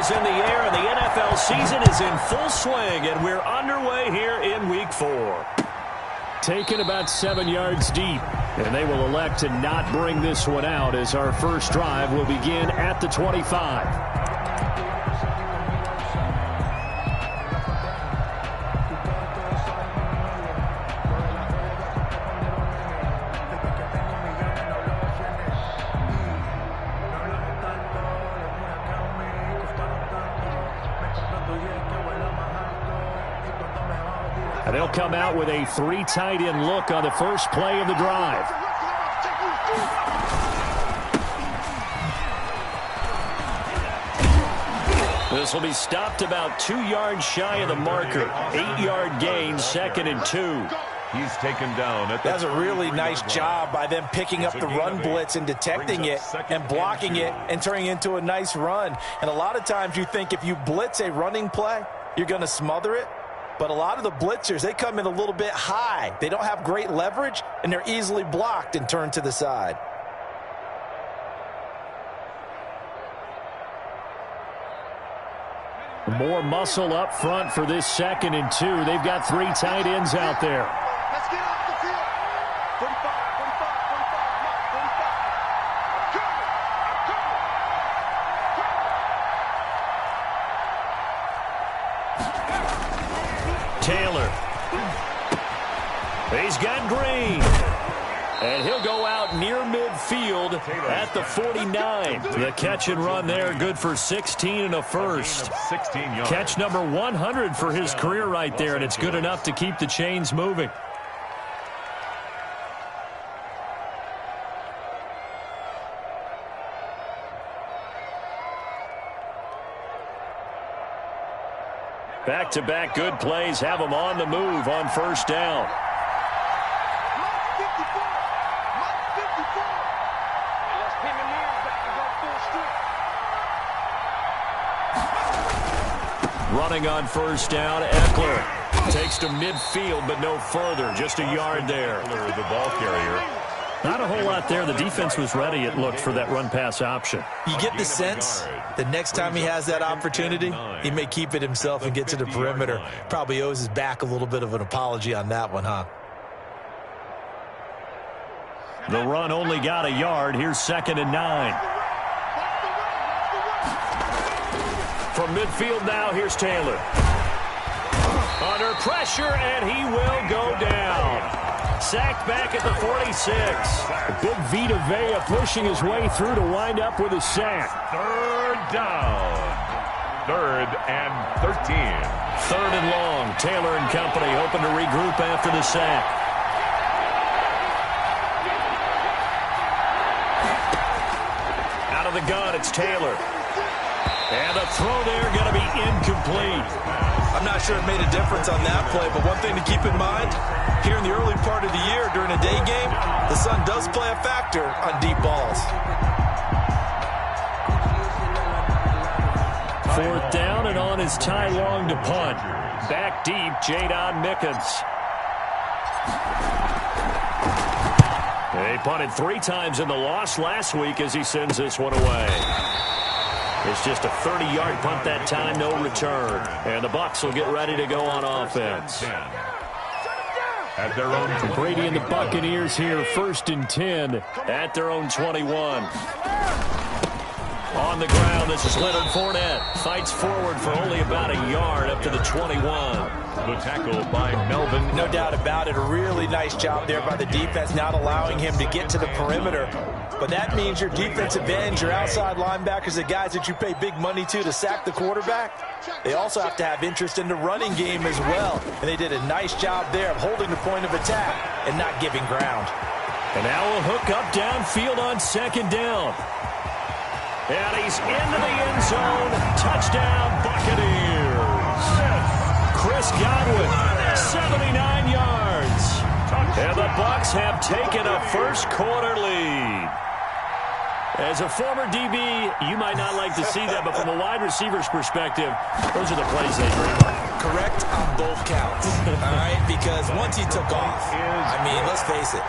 is in the air, and the NFL season is in full swing, and we're underway here in Week 4. Taken about 7 yards deep, and they will elect to not bring this one out as our first drive will begin at the 25. And they'll come out with a 3 tight end look on the first play of the drive. This will be stopped about 2 yards shy of the marker. 8-yard gain, 2nd and 2. He's taken down. That's a really nice job by them picking up the run blitz and detecting it and blocking it and turning it into a nice run. And a lot of times you think if you blitz a running play, you're going to smother it. But a lot of the blitzers, they come in a little bit high. They don't have great leverage, and they're easily blocked and turned to the side. More muscle up front for this 2nd and 2. They've got 3 tight ends out there. Let's get off the field. 45, 45, 45. Taylor. He's got Green. And he'll go out near midfield at the 49. The catch and run there, good for 16 and a first. Catch number 100 for his career right there, and it's good enough to keep the chains moving. Back-to-back good plays have them on the move on first down. Running on first down, Eckler takes to midfield, but no further. Just a yard there. The ball carrier. Not a whole lot there. The defense was ready, it looked, for that run-pass option. You get the sense the next time he has that opportunity, he may keep it himself and get to the perimeter. Probably owes his back a little bit of an apology on that one, huh? The run only got a yard. Here's 2nd and 9. From midfield now, here's Taylor. Under pressure, and he will go down. Sacked back at the 46. Big Vita Vea pushing his way through to wind up with a sack. 3rd down. 3rd and 13. 3rd and long. Taylor and company hoping to regroup after the sack. Out of the gun, it's Taylor. And the throw there going to be incomplete. I'm not sure it made a difference on that play, but one thing to keep in mind, here in the early part of the year during a day game, the sun does play a factor on deep balls. 4th down, and on is Ty Long to punt. Back deep, Jadon Mickens. They punted 3 times in the loss last week as he sends this one away. It's just a 30-yard punt that time, no return. And the Bucs will get ready to go on offense. At their own Brady and the Buccaneers here, 1st and 10. At their own 21. On the ground, this is Leonard Fournette. Fights forward for only about a yard up to the 21. The tackle by Melvin. No doubt about it. A really nice job there by the defense, not allowing him to get to the perimeter. But that means your defensive ends, your outside linebackers, the guys that you pay big money to sack the quarterback, they also have to have interest in the running game as well. And they did a nice job there of holding the point of attack and not giving ground. And now we'll hook up downfield on 2nd down. And he's into the end zone. Touchdown, Buccaneers. Chris Godwin, 79 yards. And the Bucs have taken a first-quarter lead. As a former DB, you might not like to see that, but from a wide receiver's perspective, those are the plays they dream of. Correct on both counts, all right? Because once he took off, I mean, let's face it,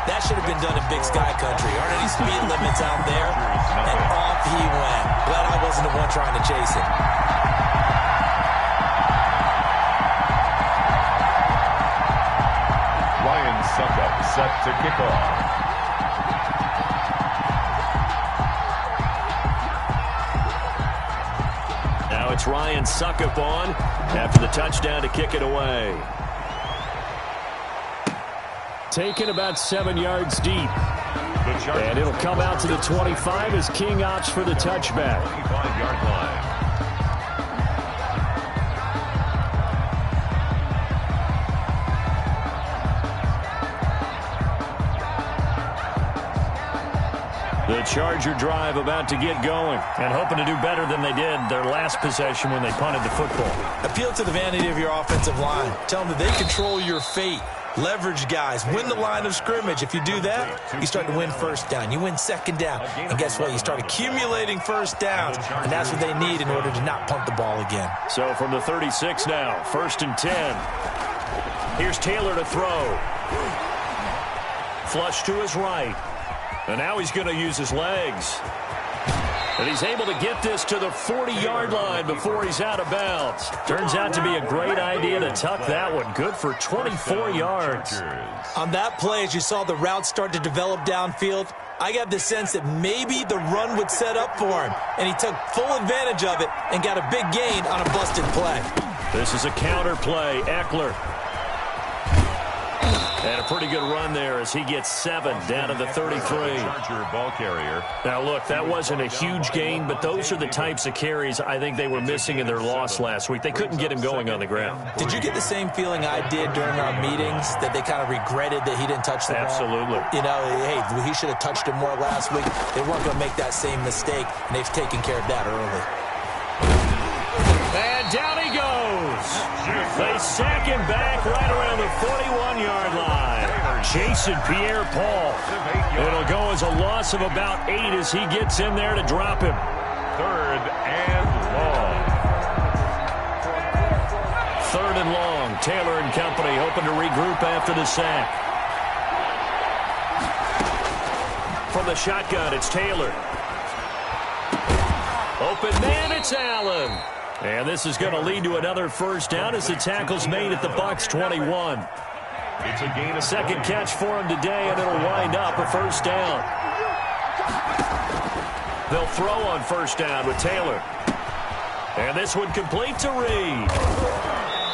That should have been done in Big Sky country. Aren't any speed limits out there? And off he went. Glad I wasn't the one trying to chase it. Ryan Suckup set to kick off. Now it's Ryan Suckup on after the touchdown to kick it away. Taken about 7 yards deep. And it'll come out to the 25 as King opts for the touchback. 25-yard line. The Charger drive about to get going and hoping to do better than they did their last possession when they punted the football. Appeal to the vanity of your offensive line. Tell them that they control your fate. Leverage guys. Win the line of scrimmage. If you do that, you start to win first down. You win second down. And guess what? You start accumulating first downs. And that's what they need in order to not punt the ball again. So from the 36 now, 1st and 10. Here's Taylor to throw. Flush to his right. And now he's going to use his legs. And he's able to get this to the 40-yard line before he's out of bounds. Turns out to be a great idea to tuck that one. Good for 24 yards. On that play, as you saw the route start to develop downfield, I got the sense that maybe the run would set up for him. And he took full advantage of it and got a big gain on a busted play. This is a counter play. Eckler. And a pretty good run there as he gets 7 down to the 33. Charger ball carrier. Now, look, that wasn't a huge gain, but those are the types of carries I think they were missing in their loss last week. They couldn't get him going on the ground. Did you get the same feeling I did during our meetings, that they kind of regretted that he didn't touch the ball? Absolutely. You know, hey, he should have touched it more last week. They weren't going to make that same mistake, and they've taken care of that early. And down he goes. They sack him back right around the 41-yard line. Jason Pierre-Paul. It'll go as a loss of about 8 as he gets in there to drop him. 3rd and long. 3rd and long. Taylor and company hoping to regroup after the sack. From the shotgun, it's Taylor. Open man, it's Allen. And this is going to lead to another first down as the tackle's made at the Bucs 21. It's a gain of Second catch for him today, and it'll wind up a first down. They'll throw on first down with Taylor. And this one complete to Reed.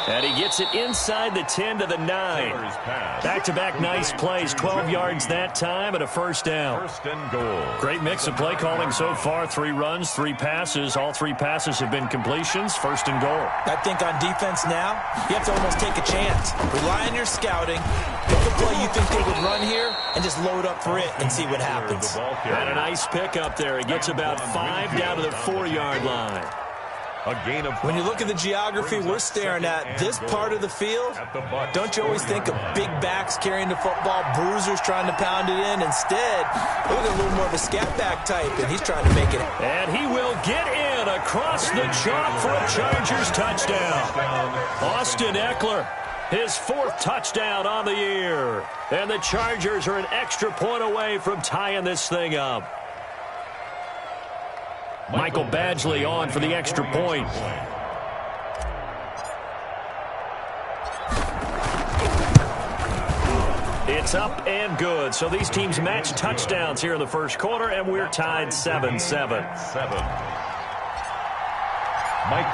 And he gets it inside the 10 to the 9. Back-to-back nice plays, 12 yards that time and a first down. 1st and goal. Great mix of play calling so far. 3 runs, 3 passes. All 3 passes have been completions. 1st and goal. I think on defense now, you have to almost take a chance. Rely on your scouting. Pick a play you think they would run here and just load up for it and see what happens. And a nice pick up there. He gets about 5 down to the 4-yard line. A gain of 5. When you look at the geography we're staring at, this part of the field, don't you always think of big backs carrying the football, bruisers trying to pound it in? Instead, look at a little more of a scat back type, and he's trying to make it. And he will get in across the chalk for a Chargers touchdown. Austin Eckler, his 4th touchdown on the year. And the Chargers are an extra point away from tying this thing up. Michael Badgley on for the extra point. It's up and good. So these teams match touchdowns here in the first quarter, and we're tied 7-7.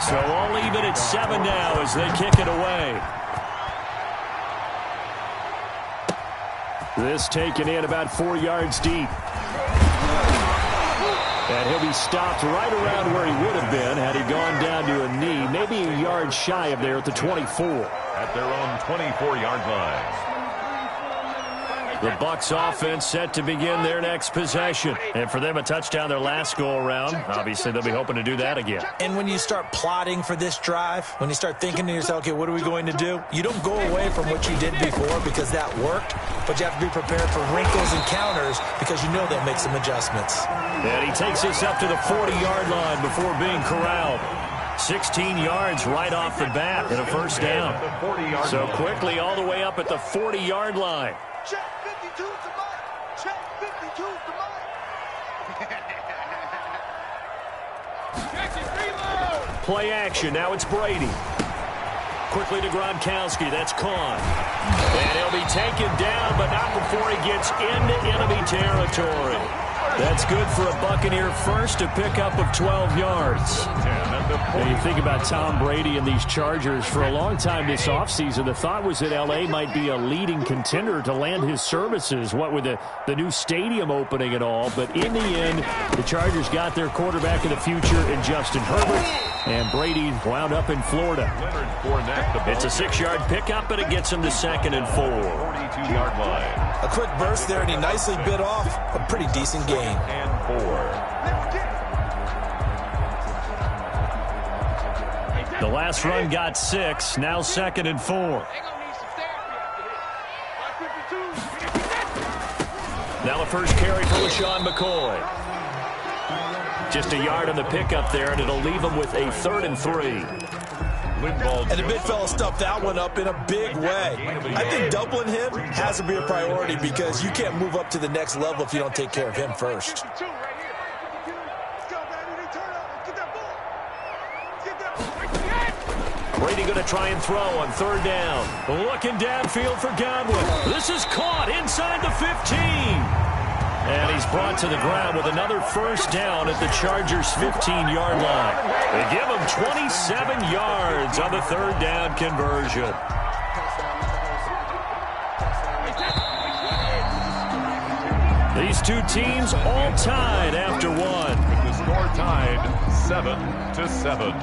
So all even at 7 now as they kick it away. This taken in about 4 yards deep. And he'll be stopped right around where he would have been had he gone down to a knee, maybe a yard shy of there at the 24. At their own 24-yard line. The Bucs offense set to begin their next possession. And for them, a touchdown their last go-around. Obviously, they'll be hoping to do that again. And when you start plotting for this drive, when you start thinking to yourself, okay, what are we going to do? You don't go away from what you did before because that worked, but you have to be prepared for wrinkles and counters because you know they'll make some adjustments. And he takes us up to the 40-yard line before being corralled. 16 yards right off the bat and a first down. So quickly all the way up at the 40-yard line. Check 52 to my Play action. Now it's Brady. Quickly to Gronkowski. That's caught. And he'll be taken down, but not before he gets into enemy territory. That's good for a Buccaneer first, a pickup of 12 yards. When you think about Tom Brady and these Chargers, for a long time this offseason, the thought was that L.A. might be a leading contender to land his services, what with the new stadium opening and all. But in the end, the Chargers got their quarterback of the future in Justin Herbert, and Brady wound up in Florida. It's a 6-yard pickup, and it gets him to 2nd and 4. 42-yard line. A quick burst there, and he nicely bit off a pretty decent gain. And 4. The last run got 6, now 2nd and 4. Now the first carry for LaShawn McCoy. Just a yard on the pickup there, and it'll leave him with a 3rd and 3. And the big fella stuffed that one up in a big way. I think doubling him has to be a priority because you can't move up to the next level if you don't take care of him first. Brady going to try and throw on 3rd down. Looking downfield for Godwin. This is caught inside the 15. And he's brought to the ground with another first down at the Chargers' 15-yard line. They give him 27 yards on the 3rd down conversion. These two teams all tied after one. With the score tied 7-7.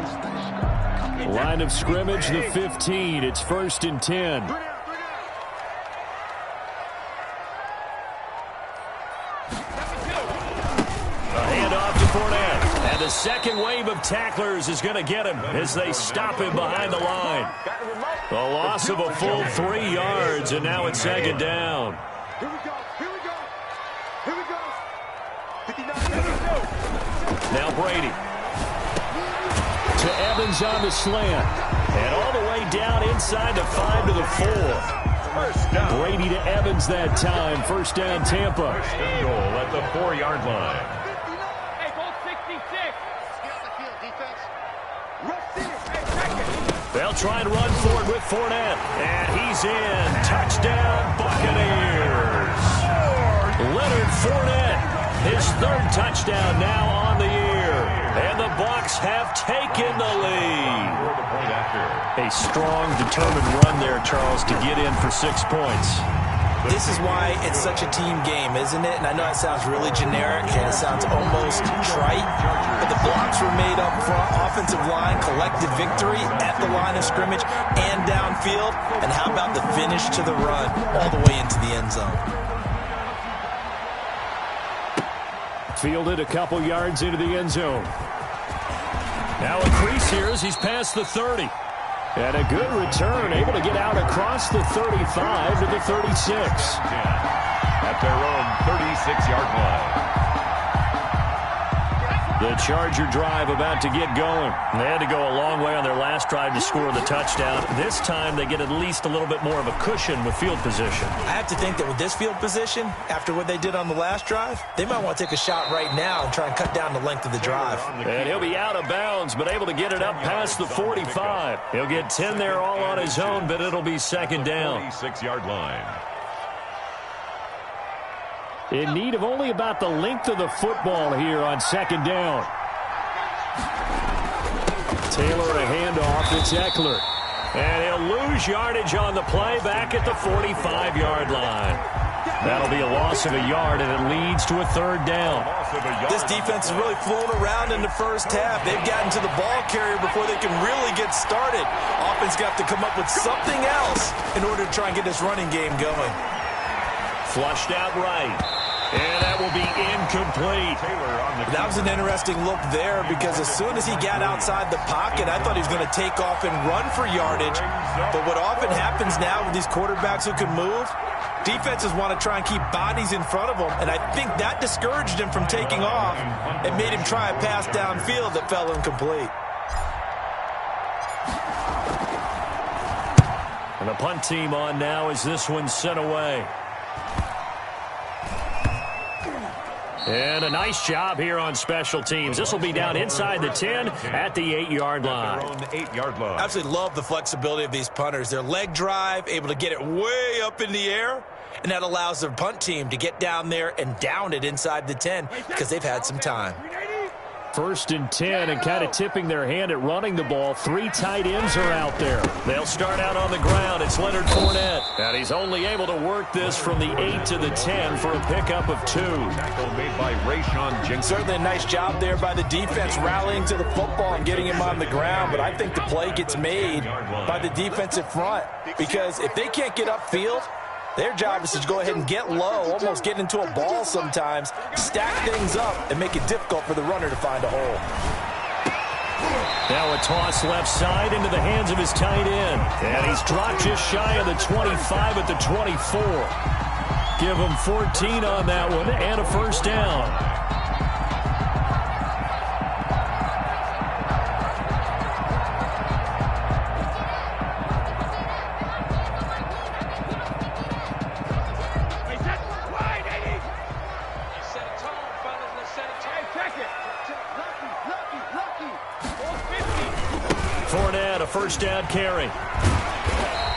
Line of scrimmage, the 15. It's 1st and 10. And the second wave of tacklers is going to get him as they stop him behind the line. The loss of a full 3 yards, and now it's 2nd down. Here we go. Here we go. Here we go. 59. Now Brady. To Evans on the slant. And all the way down inside the 5 to the 4. Brady to Evans that time. 1st down Tampa. First and goal at the 4-yard line. They'll try and run forward with Fournette. And he's in. Touchdown, Buccaneers. Leonard Fournette, his 3rd touchdown now on the year. And the Bucs have taken the lead. A strong, determined run there, Charles, to get in for 6 points. This is why it's such a team game, isn't it? And I know it sounds really generic and it sounds almost trite, but the blocks were made up front, offensive line, collective victory at the line of scrimmage and downfield. And how about the finish to the run all the way into the end zone? Fielded a couple yards into the end zone. Now a crease here as he's past the 30. And a good return, able to get out across the 35 to the 36. At their own 36-yard line. The Charger drive about to get going. They had to go a long way on their last drive to score the touchdown. This time they get at least a little bit more of a cushion with field position. I have to think that with this field position, after what they did on the last drive, they might want to take a shot right now and try and cut down the length of the drive. And he'll be out of bounds, but able to get it up past the 45. He'll get 10 there all on his own, but it'll be 2nd down. 36-yard line. In need of only about the length of the football here on 2nd down. Taylor a handoff. It's Eckler. And he'll lose yardage on the play back at the 45-yard line. That'll be a loss of a yard, and it leads to a 3rd down. This defense is really flown around in the first half. They've gotten to the ball carrier before they can really get started. Offense got to come up with something else in order to try and get this running game going. Flushed out right. And that will be incomplete. That was an interesting look there because as soon as he got outside the pocket, I thought he was going to take off and run for yardage. But what often happens now with these quarterbacks who can move, defenses want to try and keep bodies in front of them. And I think that discouraged him from taking off and made him try a pass downfield that fell incomplete. And the punt team on now as this one's sent away. And a nice job here on special teams. This will be down inside the 10 at the 8-yard line. Their own 8-yard line. Absolutely love the flexibility of these punters. Their leg drive, able to get it way up in the air, and that allows their punt team to get down there and down it inside the 10 because they've had some time. 1st and 10, and kind of tipping their hand at running the ball. 3 tight ends are out there. They'll start out on the ground. It's Leonard Fournette. And he's only able to work this from the 8 to the 10 for a pickup of 2. Tackle made by Rayshon Jenkins. Certainly a nice job there by the defense rallying to the football and getting him on the ground, but I think the play gets made by the defensive front because if they can't get upfield, their job is to go ahead and get low, almost get into a ball sometimes, stack things up, and make it difficult for the runner to find a hole. Now a toss left side into the hands of his tight end. And he's dropped just shy of the 25 at the 24. Give him 14 on that one and a first down. Fournette, a first down carry.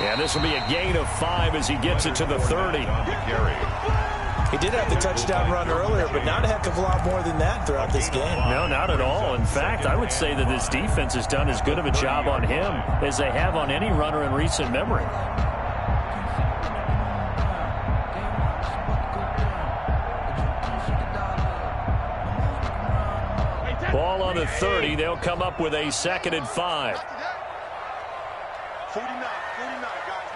And this will be a gain of 5 as he gets it to the 30. He did have the touchdown run earlier, but not a heck of a lot more than that throughout this game. No, not at all. In fact, I would say that this defense has done as good of a job on him as they have on any runner in recent memory. Ball on the 30. They'll come up with a 2nd and 5. 49, guys.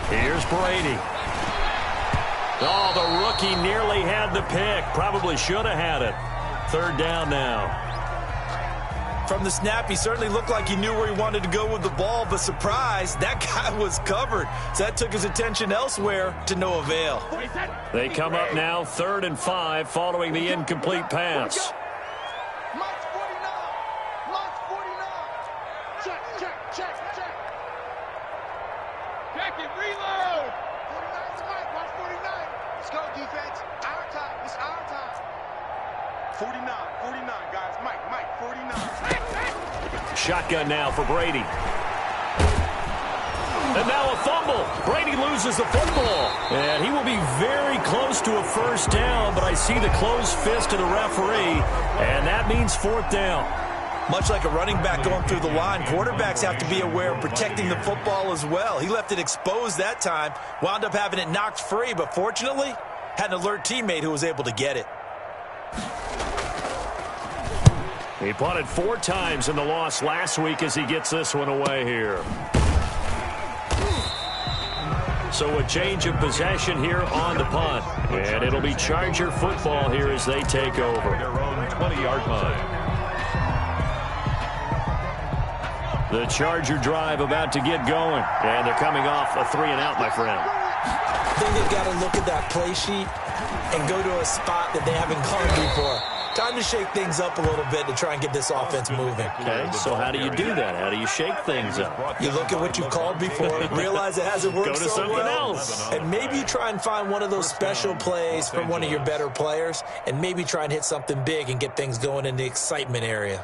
Here's Brady. Oh, the rookie nearly had the pick. Probably should have had it. 3rd down now. From the snap, he certainly looked like he knew where he wanted to go with the ball, but surprise, that guy was covered. So that took his attention elsewhere to no avail. They come up now 3rd and 5 following the incomplete pass. Mike's 49. Mike's 49. Check. Check it, reload. 49's Mike. Watch 49. Let's go, defense. Our time. It's our time. 49, guys. Mike, 49. Shotgun now for Brady. And now a fumble. Brady loses the football. And he will be very close to a first down, but I see the closed fist of the referee, and that means 4th down. Much like a running back going through the line, quarterbacks have to be aware of protecting the football as well. He left it exposed that time, wound up having it knocked free, but fortunately, had an alert teammate who was able to get it. He punted 4 times in the loss last week as he gets this one away here. So a change of possession here on the punt. And it'll be Charger football here as they take over. Their own 20-yard line. The Charger drive about to get going. And they're coming off a 3-and-out, my friend. I think they've got to look at that play sheet and go to a spot that they haven't gone before. Time to shake things up a little bit to try and get this offense moving. Okay, so how do you do that? How do you shake things up? You look at what you've called before, realize it hasn't worked Go to so something well, else. and maybe you try and find one of those special plays from one of your better players, and maybe try and hit something big and get things going in the excitement area.